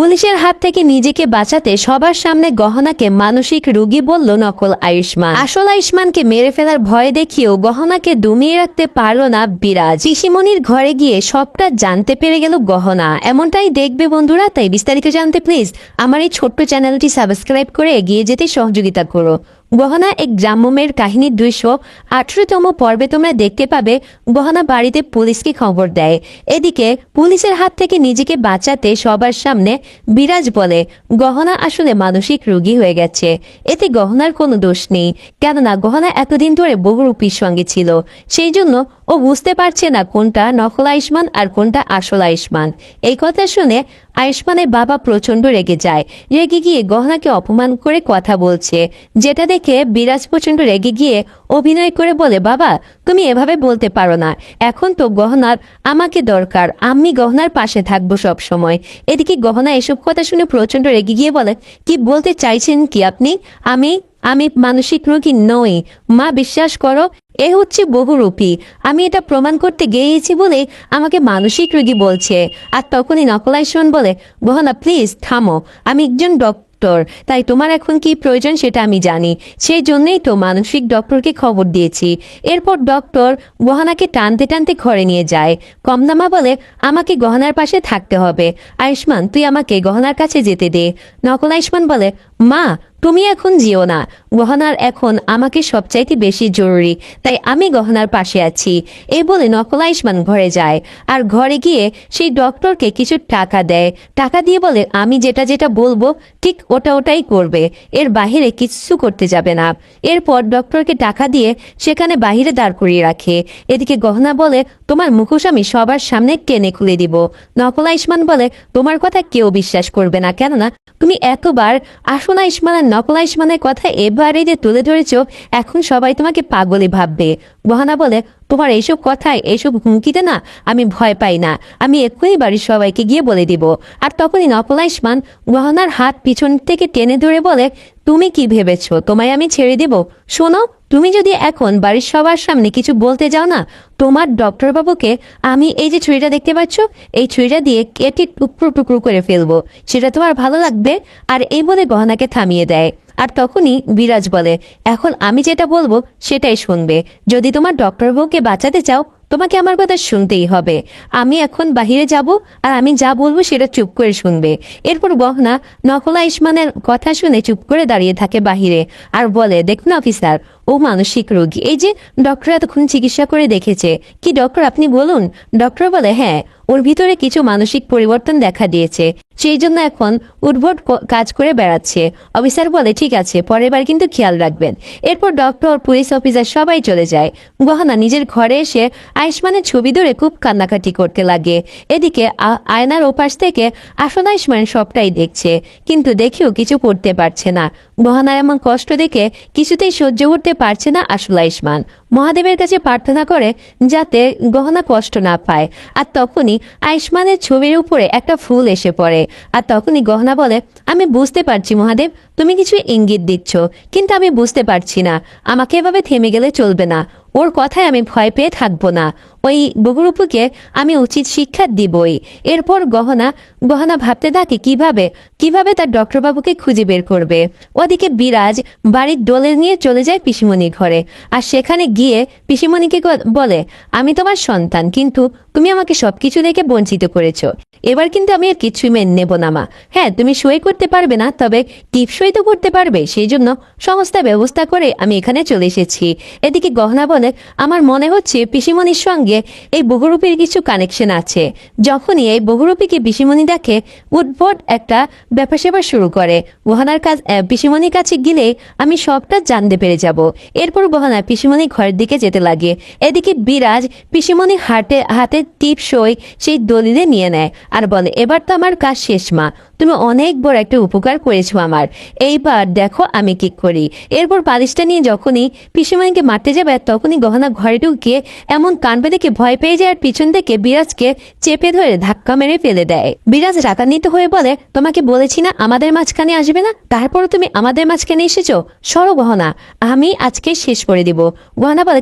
পুলিশের হাত থেকে নিজেকে বাঁচাতে সবার সামনে গহনাকে মানসিক রোগী বলল নকল আয়ুষ্মান। আসল আয়ুষ্মানকে মেরে ফেলার ভয় দেখিয়েও গহনাকে দমিয়ে রাখতে পারল না বিরাজ। পিসিমণির ঘরে গিয়ে সবটা জানতে পেরে গেল গহনা। এমনটাই দেখবে বন্ধুরা, তাই বিস্তারিত জানতে প্লিজ আমার এই ছোট্ট চ্যানেলটি সাবস্ক্রাইব করে এগিয়ে যেতে সহযোগিতা করো। গহনা এক গ্রাম্যমের কাহিনীর 218তম পর্বে তোমরা দেখতে পাবে গহনা বাড়িতে পুলিশকে খবর দেয়। এদিকে পুলিশের হাত থেকে নিজেকে বাঁচাতে সবার সামনে বিরাজ বলে গহনা আসলে মানসিক রোগী হয়ে গেছে। এতে গহনার কোনো দোষ নেই, কেননা গহনা এতদিন ধরে বহুরূপীর সঙ্গে ছিল, সেই জন্য ও বুঝতে পারছে না কোনটা নকল আয়ুষ্মান আর কোনটা আসল আয়ুষ্মান। এই কথা শুনে আয়ুষ্মানের বাবা প্রচন্ড রেগে যায়। রেগে গিয়ে গহনাকে অপমান করে কথা বলছে, যেটা দেখে বিরাজ প্রচন্ড রেগে গিয়ে অভিনয় করে বলে, বাবা তুমি এভাবে বলতে পারো না, এখন তো গহনার আমাকে দরকার, আমি গহনার পাশে থাকবো সব সময়। এদিকে গহনা এসব কথা শুনে প্রচন্ড রেগে গিয়ে বলে, কি বলতে চাইছেন কি আপনি? আমি আমি মানসিক রোগী নই মা, বিশ্বাস করো এ হচ্ছে বহুরূপী। আমি এটা প্রমাণ করতে গিয়েছি বলে আমাকে মানসিক রোগী বলছে। আর তখনই নকল আয়ুষ্মান বলে, গহনা প্লিজ থামো, আমি একজন ডক্টর, তাই তোমার এখন কি প্রয়োজন সেটা আমি জানি, সেই জন্যই তো মানসিক ডক্টরকে খবর দিয়েছি। এরপর ডক্টর গহনাকে টানতে টানতে ঘরে নিয়ে যায়। কমদামা বলে, আমাকে গহনার পাশে থাকতে হবে, আয়ুষ্মান তুই আমাকে গহনার কাছে যেতে দে। নকল আয়ুষ্মান বলে, মা তুমি এখন যেও না, গহনার এখন আমাকে সবচাইতে বেশি জরুরি, তাই আমি গহনার পাশে আছি। এই বলে নকল আয়ুষ্মান ঘরে যায়। আর ঘরে গিয়ে সেই ডক্টরকে কিছু টাকা দেয়। টাকা দিয়ে বলে, আমি যেটা যেটা বলবো ঠিক ওটাই করবে, এর বাহিরে কিছু করতে যাবে না। এরপর ডক্টরকে টাকা দিয়ে সেখানে বাহিরে দাঁড় করিয়ে রাখে। এদিকে গহনা বলে, তোমার মুখোশ আমি সবার সামনে টেনে খুলে দিব। নকল আয়ুষ্মান বলে, তোমার কথা কেউ বিশ্বাস করবে না, কেননা তুমি এতবার আসল আয়ুষ্মান আর নকল আয়ুষ্মানের কথা এবারে যে তুলে ধরেছ, এখন সবাই তোমাকে পাগলে ভাববে। গহনা বলে, তোমার এইসব কথায় এইসব হুমকিতে না আমি ভয় পাই না, আমি এক্ষুনি বাড়ির সবাইকে গিয়ে বলে দিব। আর তখনই নকল আয়ুষ্মান গহনার হাত পিছন থেকে টেনে ধরে বলে, তুমি কি ভেবেছো তোমায় আমি ছেড়ে দেব? শোনো, তুমি যদি এখন বাড়ির সবার সামনে কিছু বলতে যাও না, তোমার ডক্টর বাবুকে আমি এই যে ছুরিটা দেখতে পাচ্ছ, এই ছুরিটা দিয়ে কেটে টুকরো টুকরো করে ফেলবো, সেটা তোমার ভালো লাগবে? আর এই বলে গহনাকে থামিয়ে দেয়। আর তখনই বিরাজ বলে, এখন আমি যেটা বলবো সেটাই শুনবে, যদি তোমার ডক্টর বাবুকে বাঁচাতে চাও তোমাকে আমার কথা শুনতেই হবে। আমি এখন বাহিরে যাব, আর আমি যা বলবো সেটা চুপ করে শুনবে। এরপর গহনা নকল আয়ুষ্মানের কথা শুনে চুপ করে দাঁড়িয়ে থাকে বাহিরে, আর বলে, দেখুন অফিসার, ও মানসিক রোগী, এই যে ডক্টর এতক্ষণ চিকিৎসা করে দেখেছে। কি ডক্টর আপনি বলুন? ডক্টর বলে, হ্যাঁ, ওর ভিতরে কিছু মানসিক পরিবর্তন দেখা দিয়েছে, সেই জন্য এখন উদ্ভট কাজ করে বেড়াচ্ছে। অফিসার বলে, ঠিক আছে, পরের বার কিন্তু খেয়াল রাখবেন। এরপর ডক্টর, পুলিশ অফিসার সবাই চলে যায়। গহনা নিজের ঘরে এসে আয়ুষ্মানের ছবি ধরে খুব কান্নাকাটি করতে লাগে। এদিকে আয়নার ওপাশ থেকে আসল আয়ুষ্মান সবটাই দেখছে, কিন্তু দেখেও কিছু করতে পারছে না। গহনার এমন কষ্ট দেখে কিছুতেই সহ্য করতে পারছে না আসল আয়ুষ্মান। মহাদেবের কাছে প্রার্থনা করে যাতে গহনা কষ্ট না পায়। আর তখনই আয়ুষ্মানের ছবির উপরে একটা ফুল এসে পড়ে। আর তখনই গহনা বলে, আমি বুঝতে পারছি মহাদেব, তুমি কিছু ইঙ্গিত দিচ্ছ, কিন্তু আমি বুঝতে পারছি না, আমাকে এভাবে থেমে গেলে চলবে না, ওর কথায় আমি ভয় পেয়ে থাকবো না, ওই বহুরূপীকে আমি উচিত শিক্ষা দিবই। এরপর গহনা ভাবতে থাকে কিভাবে তার ডক্টর বাবুকে খুঁজে বের করবে। ওদিকে বিরাজ বাড়ির দোলে নিয়ে চলে যায় পিসিমণির ঘরে। আর সেখানে গিয়ে পিসিমণিকে বলে, আমি তোমার সন্তান, কিন্তু তুমি আমাকে সবকিছু দেখে বঞ্চিত করেছো, এবার কিন্তু আমি আর কিছুই মেনে নেব না মা। হ্যাঁ, তুমি সই করতে পারবে না, তবে টিপসই তো করতে পারবে, সেই জন্য সমস্ত ব্যবস্থা করে আমি এখানে চলে এসেছি। এদিকে গহনা বলে, আমার মনে হচ্ছে পিসিমণির সঙ্গে এই বহুরূপীর কিছু কানেকশন আছে। যখনই এই বহুরূপীকে পিসিমণি দেখে, উদ্ভট একটা ব্যাপার সেবা শুরু করে। গহনার পিসিমণির কাছে গেলে আমি সবটা জানতে পেরে যাব। এরপর গহনা পিসিমণি ঘরের দিকে যেতে লাগে। এদিকে বিরাজ পিসিমণি হাতে টিপসই সেই দলিলে নিয়ে নেয় আর বলে, এবার তো আমার কাজ শেষ মা, তুমি অনেক বড় একটা উপকার করেছো আমার, এইবার দেখো আমি কি করি। এরপর পালিশটা নিয়ে যখনই পিসিমণিকে মারতে যাবে, তখনই গহনা ঘরে ঢুকিয়ে এমন কানবে দেখে ভয় পেয়ে যায়, আর পিছন থেকে বিরাজকে চেপে ধরে ধাক্কা মেরে ফেলে দেয়। বিরাজ রাগান্বিত হয়ে বলে, তোমাকে বলেছি না আমাদের মাঝখানে আসবে না, তারপরও তুমি আমাদের মাঝখানে এসেছো, সরো গহনা, আমি আজকে শেষ করে দিব। গহনা বলে,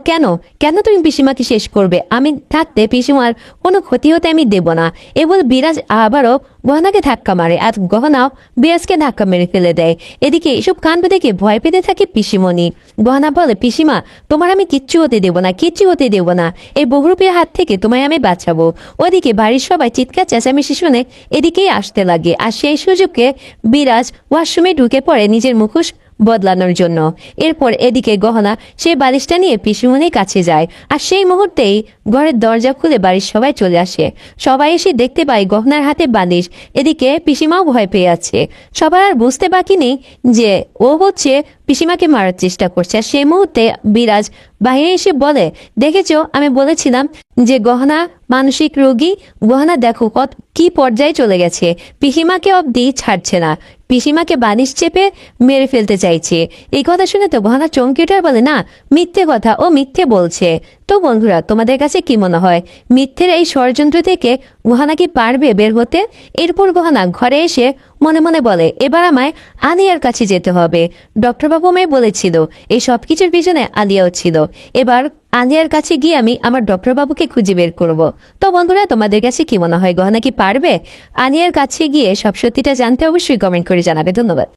কেন তুমি পিসিমাকে শেষ করবে? আমি থাকতে পিসিমার কোনো ক্ষতি হতে আমি দেব না। এ বলে বিরাজ আবারও গহনাকে ধাক্কা মারে আর গহনাও বিরাজকে ধাক্কা মেরে ফেলে দেয়। এদিকে এসব কাণ্ড দেখে ভয় পেতে থাকে পিসিমণি। গহনা বলে, পিসিমা তোমার আমি কিচ্ছু হতে দেবো না, কিচ্ছু হতে দেবো না, এই বহুরূপীর হাত থেকে তোমায় আমি বাঁচাবো। ওদিকে বাড়ির সবাই চিৎকার চেঁচামেচি শুনে এদিকেই আসতে লাগে, আর সেই সুযোগে বিরাজ ওয়াশরুমে ঢুকে পড়ে নিজের মুখোশ বদলানোর জন্য। এরপর এদিকে গহনা সেই বালিশটা নিয়ে পিসিমণির কাছে যায়, আর সেই মুহূর্তেই ঘরের দরজা খুলে বাড়ির সবাই চলে আসে। সবাই এসে দেখতে পায় গহনার হাতে বালিশ। এদিকে পিসিমাও ভয় পেয়ে আছে। সবার আর বুঝতে বাকি নেই যে ও হচ্ছে পিসিমাকে মারার চেষ্টা করছে। আর সেই মুহূর্তে বিরাজ বাইরে এসে বলে, দেখেছো আমি বলেছিলাম যে গহনা মানসিক রোগী। গহনা দেখো কি পর্যায়ে চলে গেছে, পিসিমাকে অবধি ছাড়ছে না, পিসিমাকে বালিশ চেপে মেরে ফেলতে চাইছে। এই কথা শুনে তো গহনা চমকে ওঠে আর বলে, না মিথ্যে কথা, ও মিথ্যে বলছে। তো বন্ধুরা তোমাদের কাছে কি মনে হয়, মিথ্যের এই ষড়যন্ত্র থেকে গহনা কি পারবে বের হতে? এরপর গহনা ঘরে এসে মনে মনে বলে, এবার আমায় আলিয়ার কাছে যেতে হবে। ডক্টর বাবু আমায় বলেছিল এই সব কিছুর পিছনে আলিয়াও ছিল। এবার আলিয়ার কাছে গিয়ে আমি আমার ডক্টর বাবুকে খুঁজে বের করব। তো বন্ধুরা তোমাদের কাছে কি মনে হয়, গহনা কি পারবে আলিয়ার কাছে গিয়ে সব সত্যিটা জানতে? অবশ্যই কমেন্ট করে জানাবে। ধন্যবাদ।